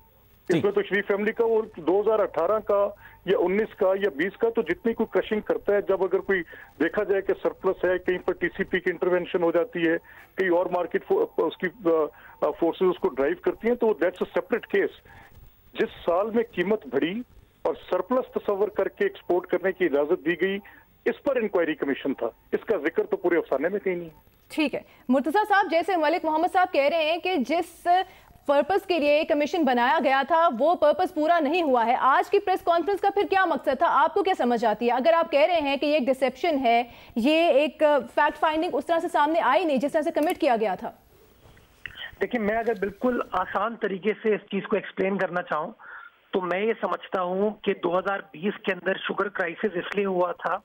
इसमें तो शरीफ फैमिली का वो 2018 का या 19 का या 20 का तो जितनी कोई क्रशिंग करता है, जब अगर कोई देखा जाए कि सरप्लस है, कहीं पर टीसीपी की इंटरवेंशन हो जाती है, कहीं और मार्केट उसकी फोर्सेस उसको ड्राइव करती हैं, तो दैट्स अ सेपरेट केस। जिस साल में कीमत बढ़ी और सरप्लस तस्वर करके एक्सपोर्ट करने की इजाजत दी गई, इस पर इंक्वायरी कमीशन था, इसका जिक्र तो पूरे अफसाने में कहीं नहीं। ठीक है मुर्तजा साहब, जैसे मलिक मोहम्मद साहब कह रहे हैं कि जिस पर्पस के लिए कमीशन बनाया गया था वो पर्पस पूरा नहीं हुआ है, आज की प्रेस कॉन्फ्रेंस का फिर क्या मकसद था, आपको क्या समझ आती है? अगर आप कह रहे हैं कि ये एक डिसेप्शन है, ये एक फैक्ट फाइंडिंग उस तरह से सामने आई नहीं जिस तरह से कमिट किया गया था। देखिए, मैं अगर बिल्कुल आसान तरीके से इस चीज को एक्सप्लेन करना चाहूँ तो मैं ये समझता हूँ कि 2020 के अंदर शुगर क्राइसिस इसलिए हुआ था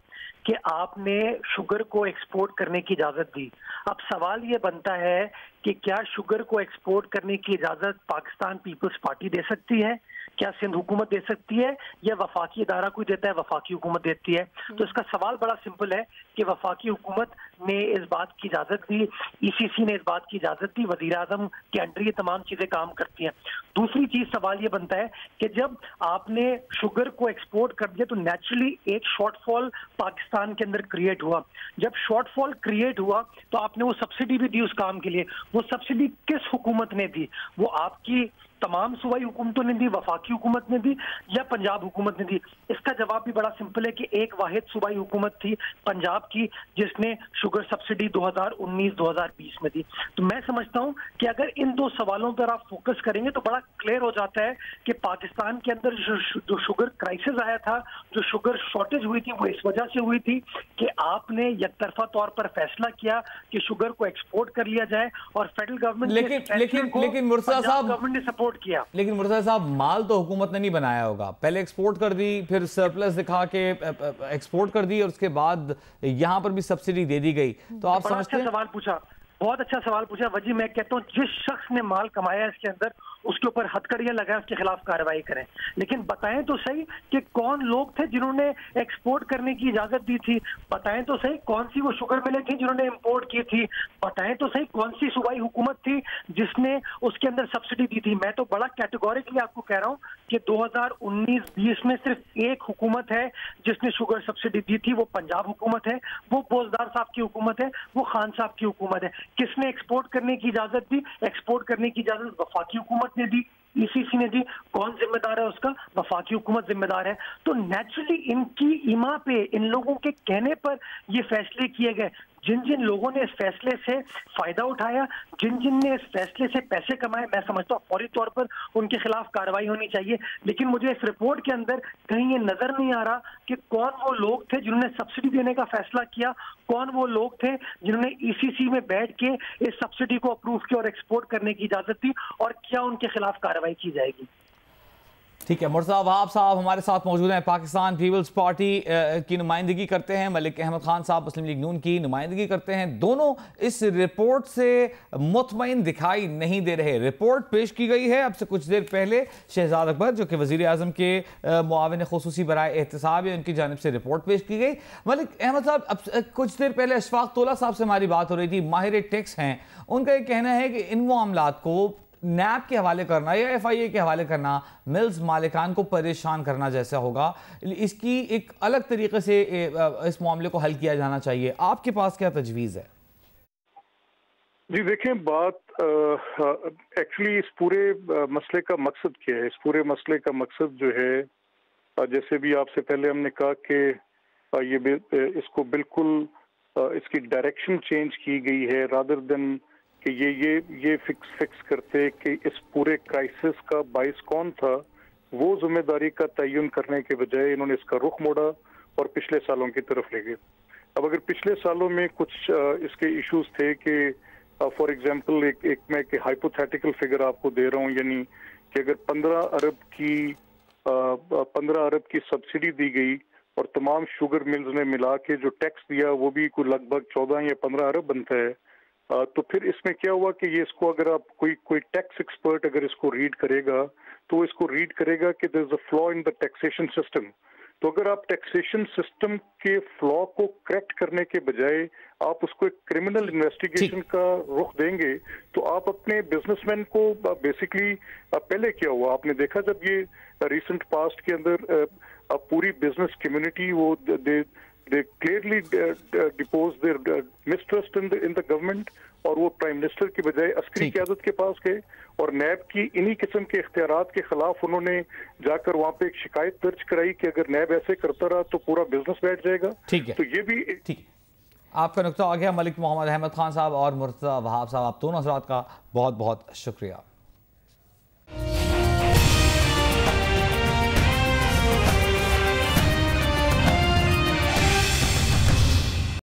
कि आपने शुगर को एक्सपोर्ट करने की इजाजत दी। अब सवाल ये बनता है कि क्या शुगर को एक्सपोर्ट करने की इजाजत पाकिस्तान पीपल्स पार्टी दे सकती है, क्या सिंध हुकूमत दे सकती है, या वफाकी इदारा कोई देता है, वफाकी हुकूमत देती है? तो इसका सवाल बड़ा सिंपल है कि वफाकी हुकूमत ने इस बात की इजाजत दी, ईसीसी ने इस बात की इजाजत दी, वजीर आजम के अंडर ये तमाम चीजें काम करती हैं। दूसरी चीज सवाल ये बनता है कि जब आपने शुगर को एक्सपोर्ट कर दिया तो नेचुरली एक शॉर्टफॉल पाकिस्तान के अंदर क्रिएट हुआ। जब शॉर्टफॉल क्रिएट हुआ तो आपने वो सब्सिडी भी दी उस काम के लिए। वो सब्सिडी किस हुकूमत ने दी? वो आपकी तमाम सूबाई हुकूमतों ने दी, वफाकी हुकूमत ने दी, या पंजाब हुकूमत ने दी? इसका जवाब भी बड़ा सिंपल है कि एक वाहिद सूबाई हुकूमत थी पंजाब की जिसने शुगर सब्सिडी 2019-2020 में दी। तो मैं समझता हूं कि अगर इन दो सवालों पर आप फोकस करेंगे तो बड़ा क्लियर हो जाता है कि पाकिस्तान के अंदर जो शुगर क्राइसिस आया था, जो शुगर शॉर्टेज हुई थी, वो इस वजह से हुई थी कि आपने यकतरफा तौर पर फैसला किया कि शुगर को एक्सपोर्ट कर लिया जाए और फेडरल गवर्नमेंट लेकिन मुर्तजा साहब गवर्नमेंट ने सपोर्ट किया। लेकिन मुर्तजा साहब, माल तो हुकूमत ने नहीं बनाया होगा, पहले एक्सपोर्ट कर दी, फिर सरप्लस दिखा के एक्सपोर्ट कर दी और उसके बाद यहाँ पर भी सब्सिडी दे दी गई। तो आप समझते हैं? सवाल पूछा, बहुत अच्छा सवाल पूछा वजी। मैं कहता हूँ जिस शख्स ने माल कमाया इसके अंदर उसके ऊपर हथकड़ियां लगाए, उसके खिलाफ कार्रवाई करें। लेकिन बताएं तो सही कि कौन लोग थे जिन्होंने एक्सपोर्ट करने की इजाजत दी थी? बताएं तो सही कौन सी वो शुगर मिलें थी जिन्होंने इंपोर्ट की थी? बताएं तो सही कौन सी सूबाई हुकूमत थी जिसने उसके अंदर सब्सिडी दी थी? मैं तो बड़ा कैटेगोरिकली आपको कह रहा हूँ कि 2019-20 में सिर्फ एक हुकूमत है जिसने शुगर सब्सिडी दी थी, वो पंजाब हुकूमत है, वो बोजदार साहब की हुकूमत है, वो खान साहब की हुकूमत है। किसने एक्सपोर्ट करने की इजाजत दी? एक्सपोर्ट करने की इजाजत वफाकी हुकूमत ने दी, ईसीसी ने दी। कौन जिम्मेदार है उसका? वफाकी हुकूमत जिम्मेदार है। तो नेचुरली इनकी इमा पे, इन लोगों के कहने पर ये फैसले किए गए। जिन जिन लोगों ने इस फैसले से फायदा उठाया, जिन जिन ने इस फैसले से पैसे कमाए, मैं समझता हूँ फौरी तौर पर उनके खिलाफ कार्रवाई होनी चाहिए। लेकिन मुझे इस रिपोर्ट के अंदर कहीं ये नजर नहीं आ रहा कि कौन वो लोग थे जिन्होंने सब्सिडी देने का फैसला किया, कौन वो लोग थे जिन्होंने ईसीसी में बैठ के इस सब्सिडी को अप्रूव किया और एक्सपोर्ट करने की इजाजत दी, और क्या उनके खिलाफ कार्रवाई की जाएगी। ठीक है, मुर्तज़ा वहाब साहब हमारे साथ मौजूद हैं, पाकिस्तान पीपल्स पार्टी की नुमाइंदगी करते हैं, मलिक अहमद खान साहब मुस्लिम लीग नून की नुमाइंदगी करते हैं। दोनों इस रिपोर्ट से मुतमईन दिखाई नहीं दे रहे। रिपोर्ट पेश की गई है अब से कुछ देर पहले, शहजाद अकबर जो कि वज़ीर आज़म के मुआविन ख़ुसूसी बराए एहतसाब है, उनकी जानिब से रिपोर्ट पेश की गई। मलिक अहमद साहब, अब कुछ देर पहले अशफाक तोला साहब से हमारी बात हो रही थी, माहिर टैक्स हैं, उनका ये कहना है कि इन मामलात को नैब के हवाले करना या FIA के हवाले करना मिल्स मालिकान को परेशान करना जैसा होगा। इसकी एक अलग तरीके से इस मामले को हल किया जाना चाहिए। आपके पास क्या तजवीज़ है? जी देखें, बात एक्चुअली इस पूरे मसले का मकसद क्या है? इस पूरे मसले का मकसद जो है, जैसे भी आपसे पहले हमने कहा कि इसको बिल्कुल इसकी डायरेक्शन चेंज की गई है, रादर देन कि ये फिक्स करते कि इस पूरे क्राइसिस का बाइस कौन था, वो जिम्मेदारी का तयन करने के बजाय इन्होंने इसका रुख मोड़ा और पिछले सालों की तरफ ले गए। अब अगर पिछले सालों में कुछ इसके इश्यूज थे कि फॉर एग्जांपल एक मैं एक हाइपोथेटिकल फिगर आपको दे रहा हूँ, यानी कि अगर 15 अरब की सब्सिडी दी गई और तमाम शुगर मिल्स ने मिला के जो टैक्स दिया वो भी कोई लगभग 14 या 15 अरब बनता है, तो फिर इसमें क्या हुआ कि ये इसको अगर आप कोई टैक्स एक्सपर्ट अगर इसको रीड करेगा तो इसको रीड करेगा कि there is a flaw in the taxation system. تو اگر آپ ٹیکسیشن سسٹم کے فلا کو کریکٹ کرنے کے بجائے آپ اس کو ایک کرمنل انویسٹیگیشن کا رخ دیں گے تو آپ اپنے بزنس مین کو بیسکلی پہلے کیا ہوا آپ نے دیکھا جب یہ ریسنٹ پاسٹ کے اندر پوری بزنس کمیونٹی وہ they clearly deposed their mistrust in the government اور وہ پرائم منسٹر کی بجائے عسکری قیادت کے پاس گئے اور نیب کی انہی قسم کے اختیارات کے خلاف انہوں نے جا کر وہاں پہ ایک شکایت درج کرائی کہ اگر نیب ایسے کرتا رہا تو پورا بزنس بیٹھ جائے گا. تو یہ بھی ٹھیک ہے. آپ کا نقطہ آ گیا. ملک محمد احمد خان صاحب اور مرتضی وہاب صاحب، آپ دونوں حضرات کا بہت بہت شکریہ.